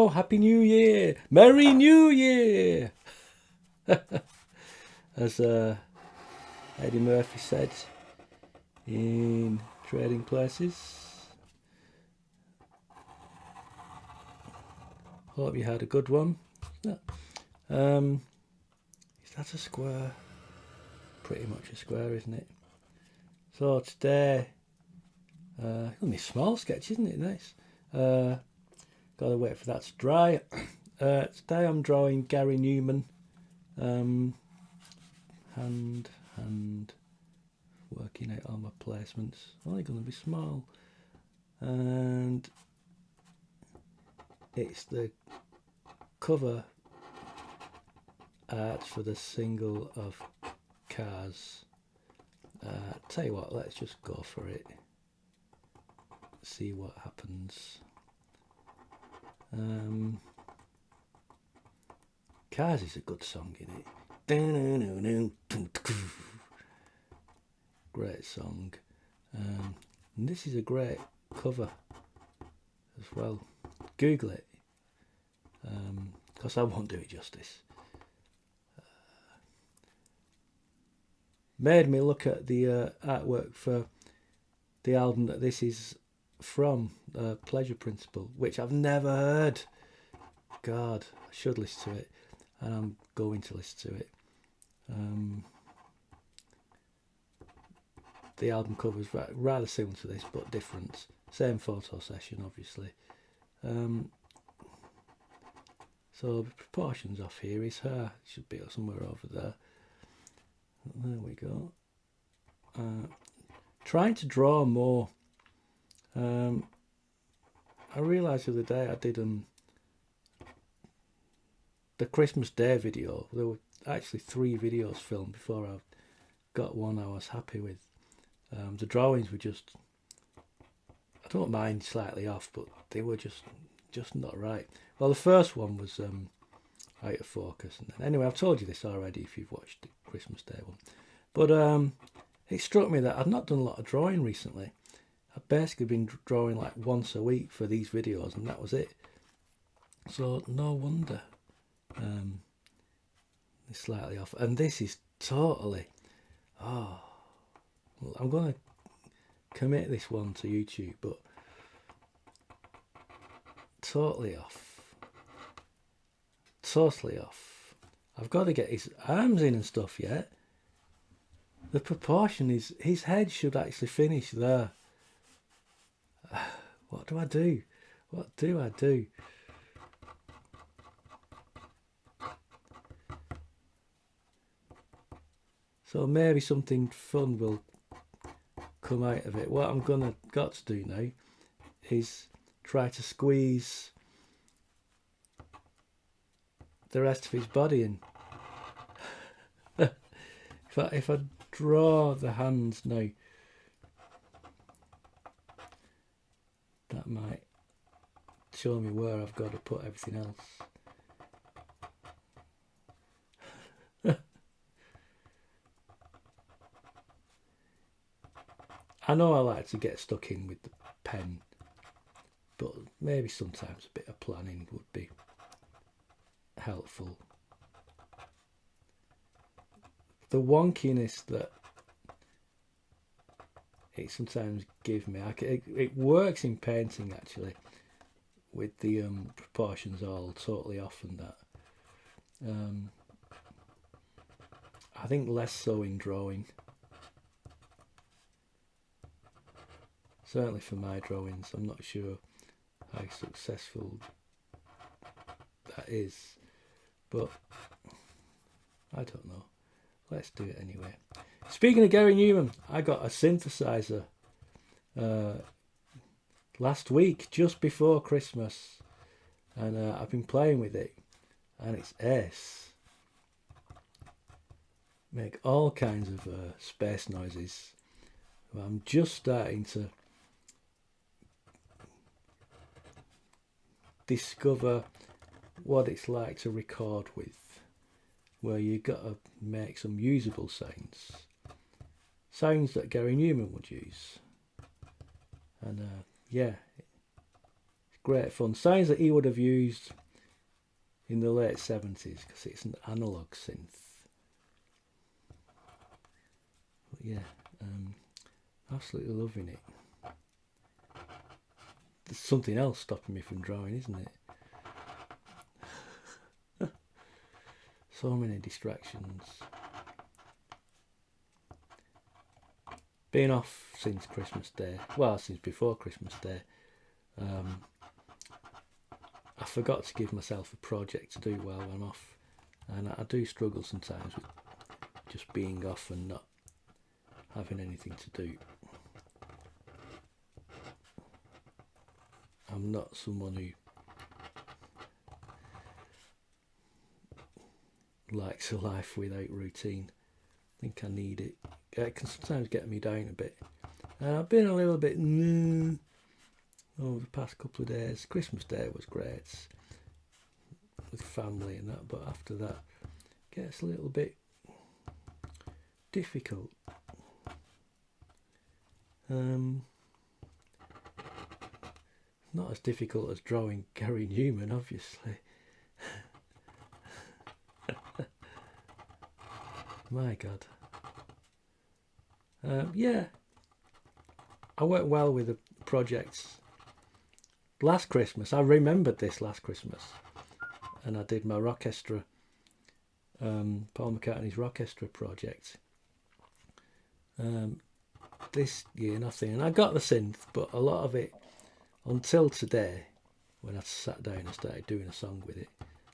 Hello, Happy New Year, Merry New Year, as Eddie Murphy said in Trading Places. Hope you had a good one. Is that a square? Pretty much a square, isn't it? So today, only a small sketch, isn't it? Nice. Gotta wait for that to dry. Today I'm drawing Gary Numan. Hand working out all my placements. Only gonna be small, and it's the cover art for the single of Cars. Tell you what, let's just go for it. See what happens. Cars is a good song, isn't it? Great song. And this is a great cover as well. Google it, because I won't do it justice. Made me look at the artwork for the album that this is from, Pleasure Principle, which I've never heard. God, I should listen to it, and I'm going to listen to it. The album cover's rather similar to this, but different. Same photo session, obviously. So the proportions off here is her. It should be somewhere over there. There we go. Trying to draw more. I realised the other day I did the Christmas Day video. There were actually 3 videos filmed before I got one I was happy with. The drawings were just, I don't mind slightly off, but they were just not right. Well, the first one was out of focus. And then, anyway, I've told you this already if you've watched the Christmas Day one. But it struck me that I've not done a lot of drawing recently. I've basically been drawing like once a week for these videos, and that was it. So no wonder it's slightly off. And this is totally, I'm going to commit this one to YouTube, but totally off. Totally off. I've got to get his arms in and stuff yet. The proportion is, his head should actually finish there. What do I do? What do I do? So maybe something fun will come out of it. What I'm got to do now is try to squeeze the rest of his body in. If I draw the hands now, that might show me where I've got to put everything else. I know I like to get stuck in with the pen, but maybe sometimes a bit of planning would be helpful. The wonkiness that it sometimes gives me, it works in painting actually, with the proportions all totally off and that. I think less so in drawing. Certainly for my drawings, I'm not sure how successful that is, but I don't know. Let's do it anyway. Speaking of Gary Numan, I got a synthesizer last week, just before Christmas, and I've been playing with it, and it's ace. Make all kinds of space noises. I'm just starting to discover what it's like to record with, where you got to make some usable sounds that Gary Numan would use, and yeah, it's great fun. Sounds that he would have used in the late 70s because it's an analog synth. But yeah, absolutely loving it. There's something else stopping me from drawing, isn't it? So many distractions. Been off since Christmas Day. Well, since before Christmas Day. I forgot to give myself a project to do while I'm off. And I do struggle sometimes with just being off and not having anything to do. I'm not someone who likes a life without routine. I think I need it. It can sometimes get me down a bit. I've been a little bit over the past couple of days. Christmas Day was great with family and that, but after that it gets a little bit difficult. Not as difficult as drawing Gary Numan, obviously. My God. Yeah, I went well with the projects. Last Christmas, I remembered this last Christmas, and I did my Rockestra, Paul McCartney's Rockestra project. This year, nothing, and I got the synth, but a lot of it, until today, when I sat down and started doing a song with it,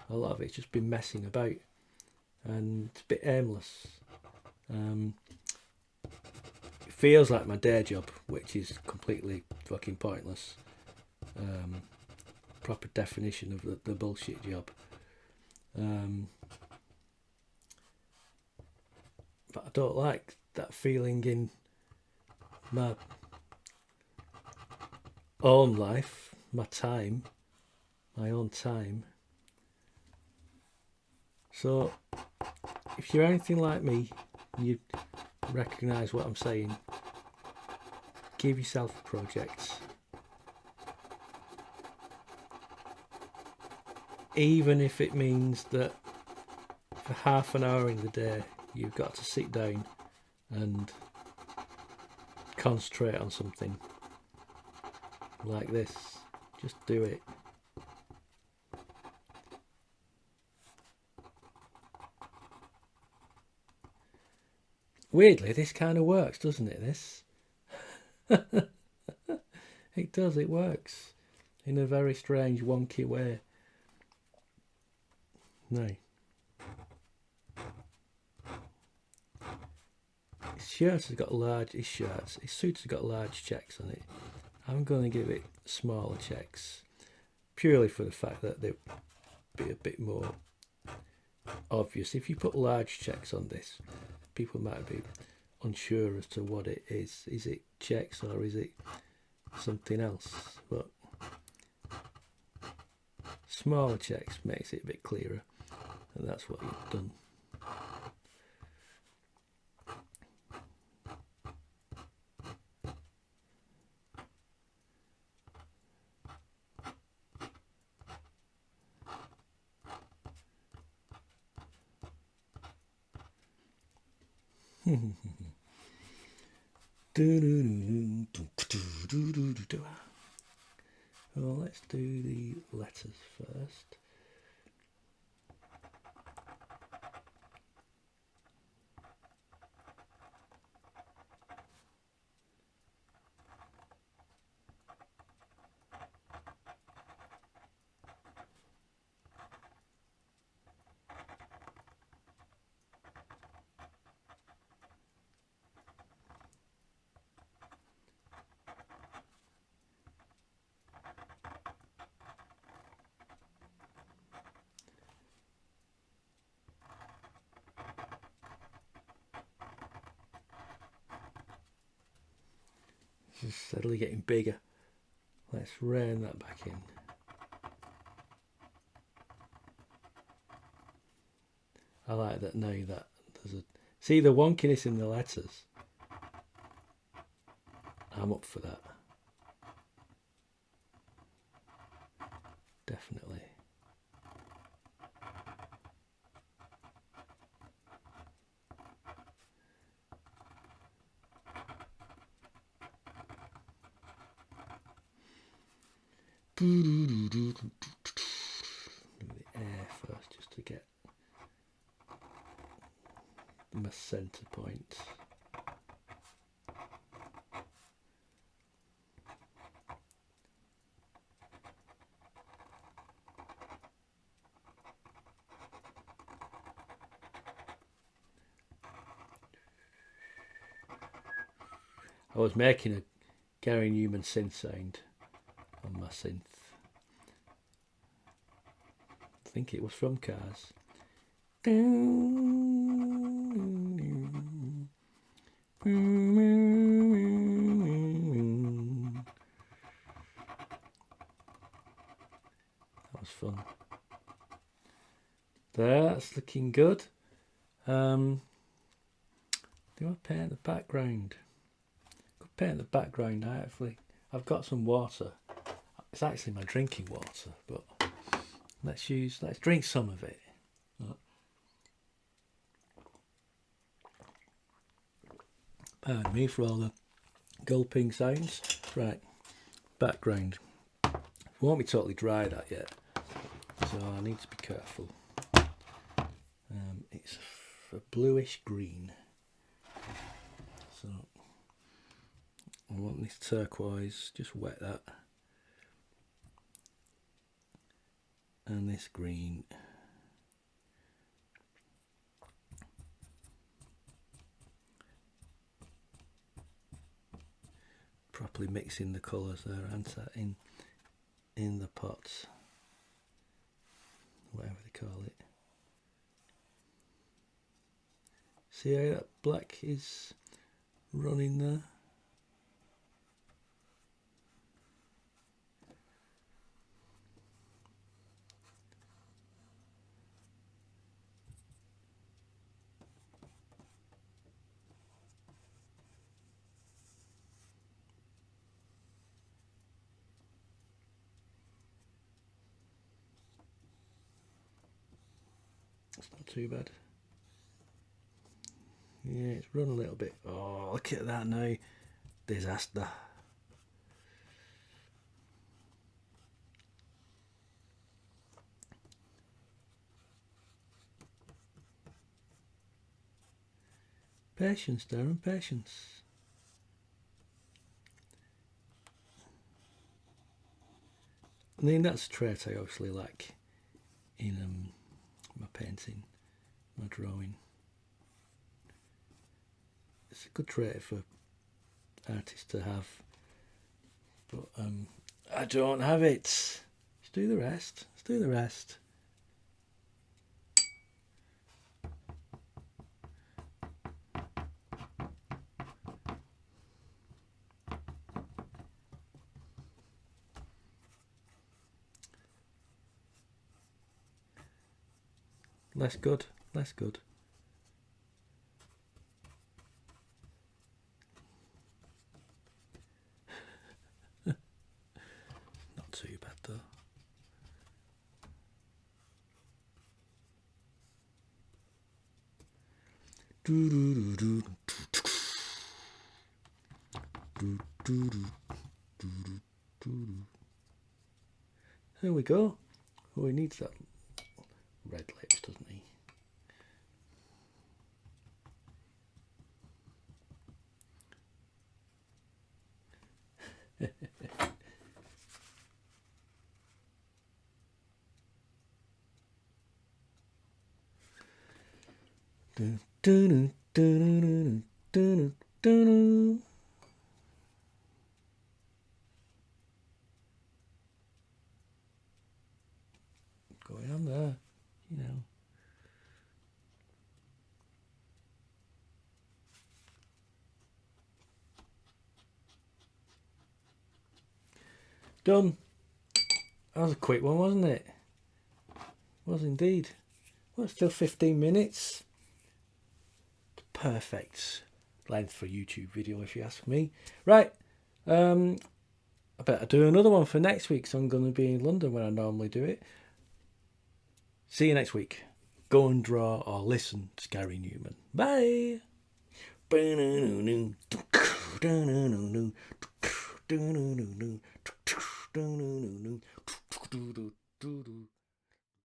a lot of it's just been messing about, and it's a bit aimless. It feels like my day job, which is completely fucking pointless. Proper definition of the bullshit job. But I don't like that feeling in my own life, my own time. So, if you're anything like me, you recognise what I'm saying, give yourself a project. Even if it means that for half an hour in the day, you've got to sit down and concentrate on something like this. Just do it. Weirdly, this kind of works, doesn't it, this? It does, it works. In a very strange, wonky way. No. His suits have got large checks on it. I'm going to give it smaller checks, purely for the fact that they'll be a bit more obvious. If you put large checks on this, people might be unsure as to what it is. Is it checks or is it something else? But smaller checks makes it a bit clearer, and that's what you've done. Well, let's do the letters first. This is steadily getting bigger. Let's rein that back in. I like that now that there's a... See the wonkiness in the letters? I'm up for that. Do the air first, just to get my centre point. I was making a Gary Numan synth sound on my synth. I think it was from Cars. That was fun. That's looking good. Do I paint the background? Could paint the background actually. I've got some water. It's actually my drinking water, but let's drink some of it. Pardon me for all the gulping sounds. Right, background. I won't be totally dry that yet, so I need to be careful. It's a bluish green, so I want this turquoise, just wet that, and this green. Properly mixing the colours there and in the pots, whatever they call it. See how that black is running there? It's not too bad. Yeah, it's run a little bit. Oh, look at that now. Disaster. Patience, Darren, patience. I mean, that's a trait I obviously lack in my painting, my drawing. It's a good trait for artists to have, but I don't have it. Let's do the rest. Let's do the rest. Less good, less good. Not too bad though. There we go. Oh, he needs that red lips, doesn't he? Going on there, you know. Done. That was a quick one, wasn't it? Was indeed. Well, it's still 15 minutes. Perfect length for a YouTube video, if you ask me. Right. I better do another one for next week, so I'm going to be in London when I normally do it. See you next week. Go and draw or listen to Gary Numan. Bye.